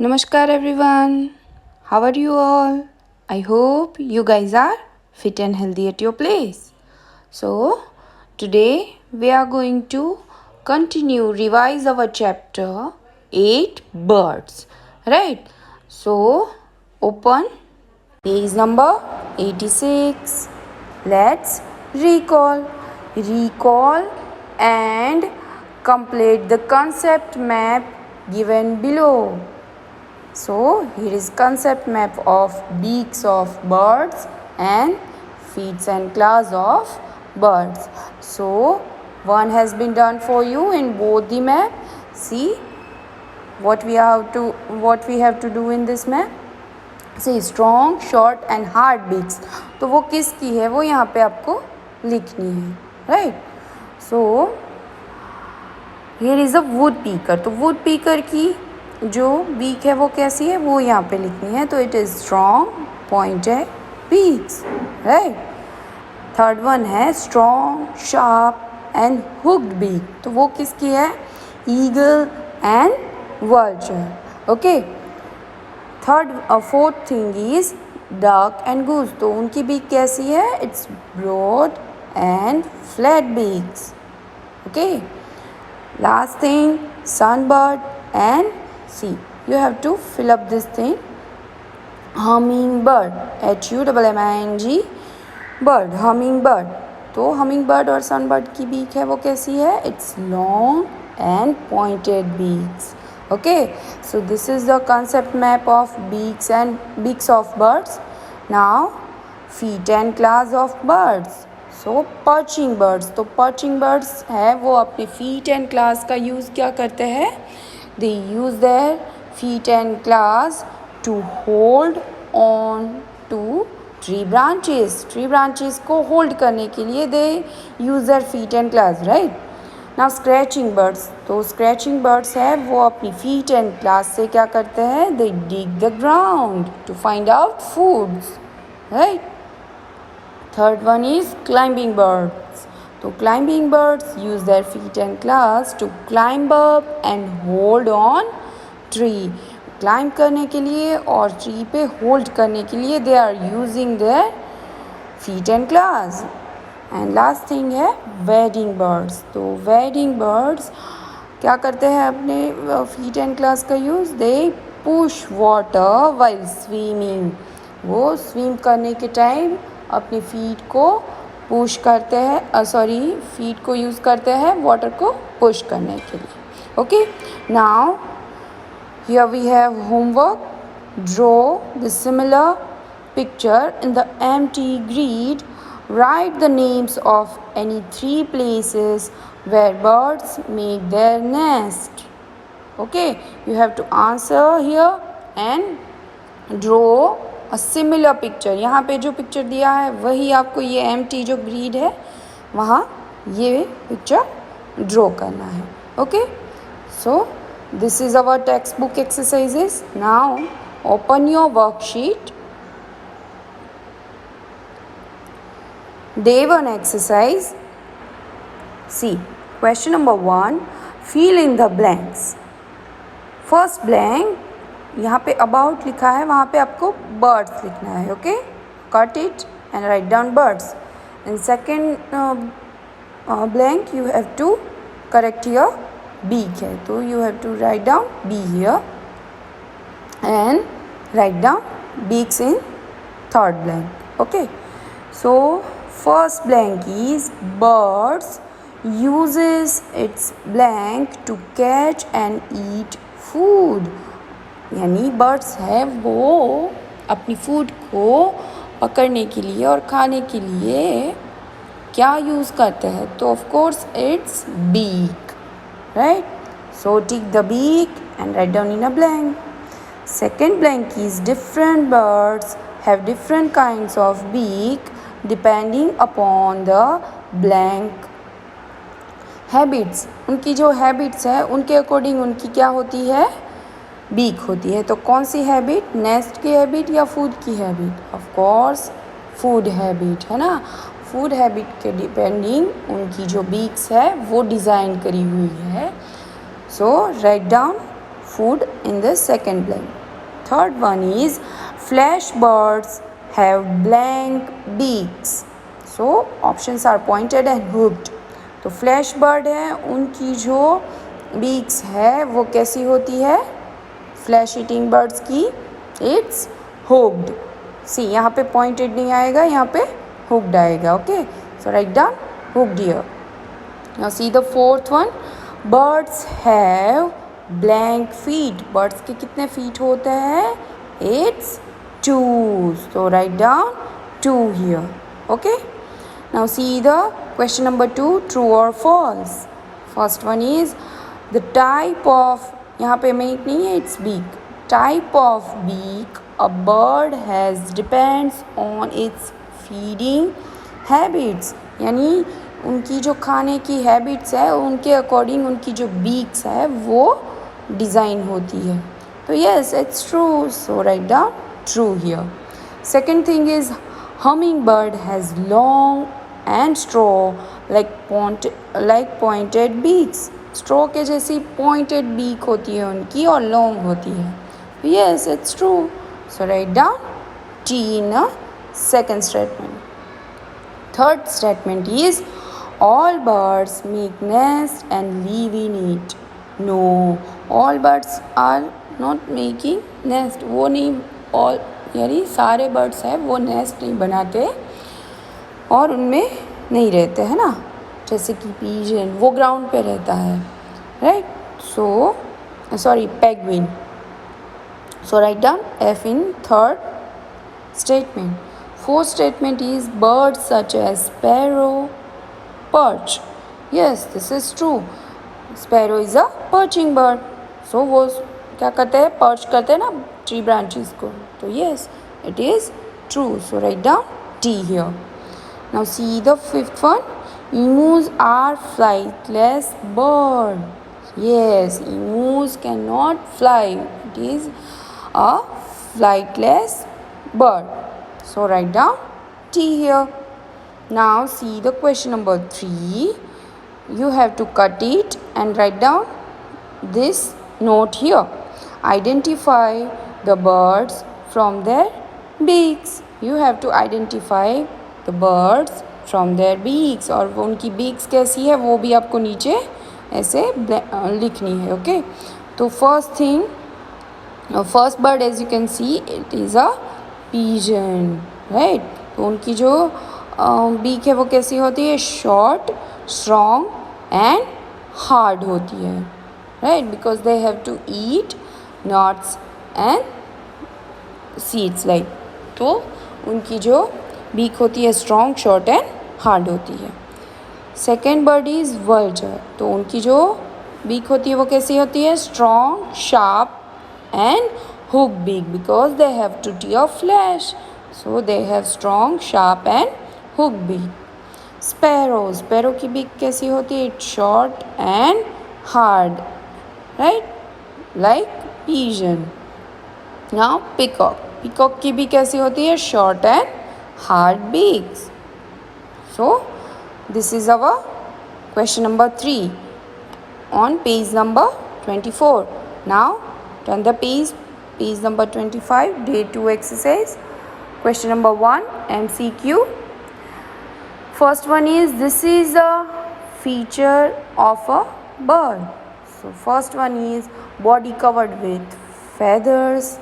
Namaskar everyone. How are you all? I hope you guys are fit and healthy at your place. So, today we are going to continue revise our chapter 8 birds. Right? So, open page number 86. Let's recall and complete the concept map given below. So here is concept map of beaks of birds and feet and claws of birds. So one has been done for you in both the map. See what we have to do in this map. See strong, short and hard beaks. तो वो किसकी है वो यहाँ पे आपको लिखनी है, right? So here is a woodpecker. तो woodpecker की जो बीक है वो कैसी है वो यहाँ पे लिखनी है. तो it is strong pointed beaks, right. Third one है strong sharp and hooked beak. तो वो किसकी है? Eagle and vulture. Okay. Fourth thing is duck and goose. तो उनकी बीक कैसी है? It's broad and flat beaks. Okay. Last thing sunbird and see you have to fill up this thing. Hummingbird, HUMMING bird, hummingbird. तो hummingbird और sunbird की beak है वो कैसी है? It's long and pointed beaks. Okay, so this is the concept map of beaks of birds. Now feet and claws of birds. So perching birds. तो perching birds है वो अपने feet and claws का use क्या करते हैं? They use their feet and claws to hold on to tree branches. Tree branches को hold करने के लिए they use their feet and claws, right? Now scratching birds. तो scratching birds है वो अपनी feet and claws से क्या करते हैं? They dig the ground to find out foods, right? Third one is climbing birds. तो climbing birds use their feet and claws to climb up and hold on tree. Climb करने के लिए और tree पे hold करने के लिए they are using their feet and claws. And last thing है wading birds. तो wading birds क्या करते हैं अपने feet and claws का use? They push water while swimming. वो swim करने के टाइम अपनी फीट को पुश करते हैं, फीट को यूज़ करते हैं वाटर को पुश करने के लिए. Okay. Now here we have homework. Draw the similar picture in the empty grid. Write the names of any 3 places where birds make their nest. Okay, you have to answer here and draw a similar picture. यहाँ पे जो picture दिया है वही आपको ये empty जो grid है वहाँ ये पिक्चर ड्रॉ करना है. Okay. So this is our text book exercises. Now open your worksheet. Day 1 exercise. See, question number 1. Fill in the blanks. First blank यहाँ पे अबाउट लिखा है वहाँ पे आपको बर्ड्स लिखना है. Okay. Cut it and write down birds. And second blank you have to correct here beak है तो you have to write down B here and write down beaks in third blank. Okay. So first blank is birds uses its blank to catch and eat food. यानी birds है वो अपनी food को पकड़ने के लिए और खाने के लिए क्या यूज़ करते हैं? तो of course it's beak, right. So tick the beak and write down in a blank. Second blank is different birds have different kinds of beak depending upon the blank habits. उनकी जो habits है उनके according उनकी क्या होती है? Beak होती है. तो कौन सी हैबिट? नेस्ट की हैबिट या फूड की habit? Of course food habit है ना. फूड हैबिट के डिपेंडिंग उनकी जो बीक्स है वो डिज़ाइन करी हुई है. So write down food in the second blank. Third one is flesh birds have blank beaks. So options are pointed and hooked. तो फ्लैश बर्ड है उनकी जो बीक्स है वो कैसी होती है फ्लैश ईटिंग बर्ड्स की इट्स हुक्ड. सी यहाँ पे पॉइंटेड नहीं आएगा, यहाँ पे हुक्ड आएगा. Okay, so write down hooked here. Now see the fourth one, birds have blank feet. Birds के कितने फीट होते हैं? It's 2. So write down 2 here. Okay, now see the question number 2, true or false. First one is the type of, यहाँ पे make नहीं है, it's beak. Type of beak a bird has depends on its feeding habits. यानी उनकी जो खाने की habits है उनके अकॉर्डिंग उनकी जो बीक्स है वो डिज़ाइन होती है. तो yes, it's true. So write down true here. Second thing is hummingbird has long and straw like pointed beaks. Straw के जैसी पॉइंटेड बीक होती है उनकी और लॉन्ग होती है. Yes, it's true. So write down T in a second statement. Third statement is all birds make nest and live in it. No, all birds are not making nest. वो नहीं, all यानी सारे birds हैं वो nest नहीं बनाते और उनमें नहीं रहते हैं ना. जैसे कि पीजन वो ग्राउंड पे रहता है, right. So sorry, penguin. So write down F in third statement. Fourth statement is birds such as sparrow perch. Yes, this is true. Sparrow is a perching bird. So वो क्या करते हैं? Perch करते हैं ना ट्री ब्रांचेस को. तो yes, it is true. So write down T here. Now see the fifth one. Emus are flightless bird. Yes, emus cannot fly. It is a flightless bird. So write down T here. Now see the question number 3. You have to cut it and write down this note here. Identify the birds from their beaks. You have to identify the birds from their beaks. और वो उनकी beaks कैसी है वो भी आपको नीचे ऐसे लिखनी है. ओके, तो first bird as you can see it is a pigeon, right. तो उनकी जो beak है वो कैसी होती है? short, strong and hard होती है, right, because they have to eat nuts and seeds like. तो उनकी जो बीक होती है स्ट्रॉन्ग, शॉर्ट एंड हार्ड होती है. Second bird is vulture. तो उनकी जो बीक होती है वो कैसी होती है? Strong, sharp and hook beak because they have to tear flesh. So they have strong, sharp and hook beak. Sparrow की बीक कैसी होती है? It's short and hard, right, like pigeon. Now peacock की भी कैसी होती है? Short and hard beaks. So this is our question number 3 on page number 24. Now turn the page number 25, day 2 exercise. Question number 1, MCQ. First one is, this is a feature of a bird. So first one is body covered with feathers.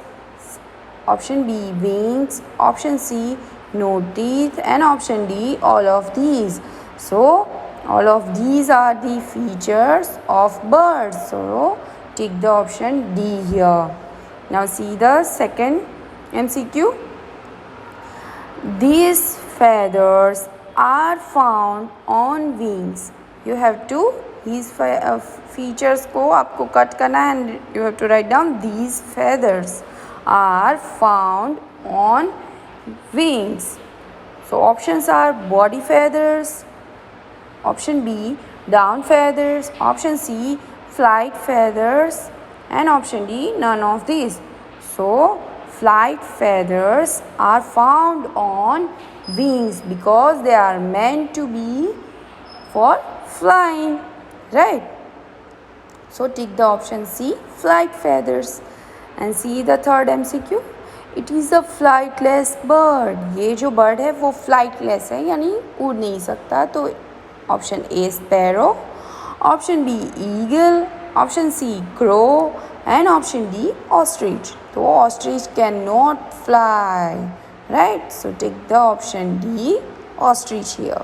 Option B, wings. Option C, no teeth, and option D, all of these. So all of these are the features of birds. So take the option D here. Now see the second MCQ. These feathers are found on wings. You have to these features को आपको cut करना है and you have to write down these feathers are found on wings. So options are body feathers, option B down feathers, option C flight feathers, and option D none of these. So flight feathers are found on wings because they are meant to be for flying, right. So tick the option C, flight feathers. And see the third MCQ. It is a flightless bird. ये जो bird है वो flightless है यानी उड़ नहीं सकता. तो option A sparrow, option B eagle, option C crow and option D ostrich. So ostrich cannot fly, right? So take the option D ostrich here.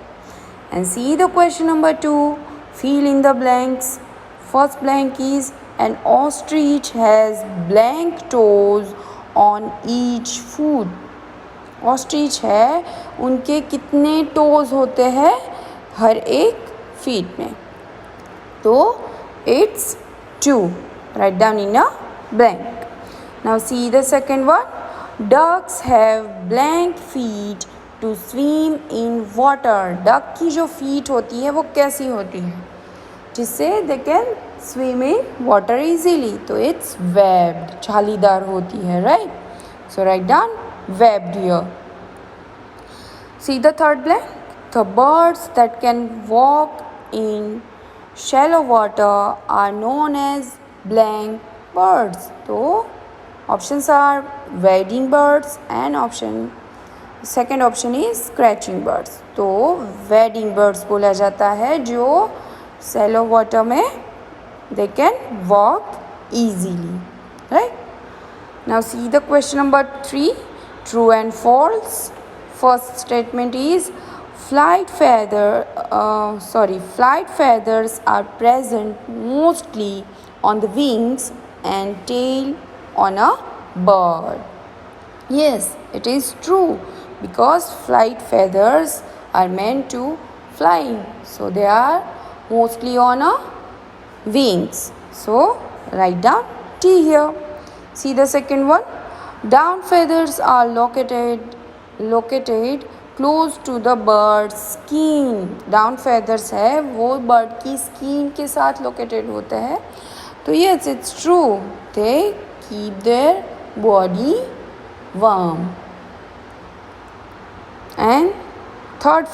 And see the question number 2. Fill in the blanks. First blank is an ostrich has blank toes on each foot. Ostrich है उनके कितने toes होते हैं हर एक feet में. तो it's 2. Write down in a blank. Now see the second one. Ducks have blank feet to swim in water. Duck की जो feet होती है वो कैसी होती है जिससे they can swim in water easily. तो it's webbed, छालीदार होती है, right? So write down webbed here. See the third blank. The birds that can walk in shallow water are known as blank birds. तो options are wading birds and second option is scratching birds. तो wading birds बोला जाता है जो shallow water में they can walk easily, right? Now see the question number 3. True and false. First statement is flight feathers are present mostly on the wings and tail on a bird. Yes, it is true because flight feathers are meant to fly, so they are mostly on a wings. So write down T here. See the second one. Down feathers are located close to the bird's skin. Down feathers है वो bird की skin के साथ located होते हैं. तो yes, it's true. They keep their body warm. And third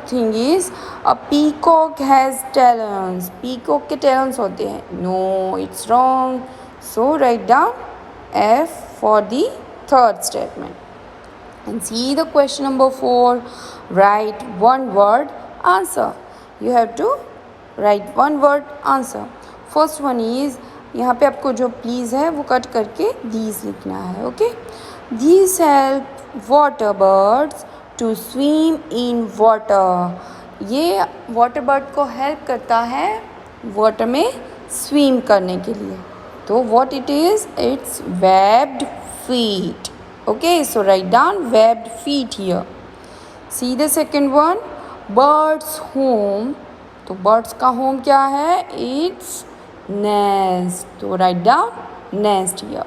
thing is a peacock has talons. Peacock के talons होते हैं. No, it's wrong. So write down F for the third statement. And see the question number 4. Write one word answer. You have to write one word answer. First one is यहाँ पे आपको जो please है वो cut करके these लिखना है. Okay. These help water birds to swim in water. ये water bird को help करता है water में swim करने के लिए. तो what it is? It's webbed feet. Okay, so write down webbed feet here. See the second one. Bird's home. तो birds का home क्या है? It's nest. तो write down nest here.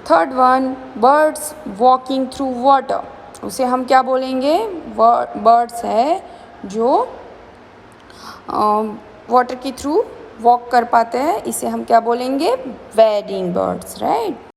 Third one. Birds walking through water. उसे हम क्या बोलेंगे? Birds है जो water के through वॉक कर पाते हैं. इसे हम क्या बोलेंगे? wading birds, right?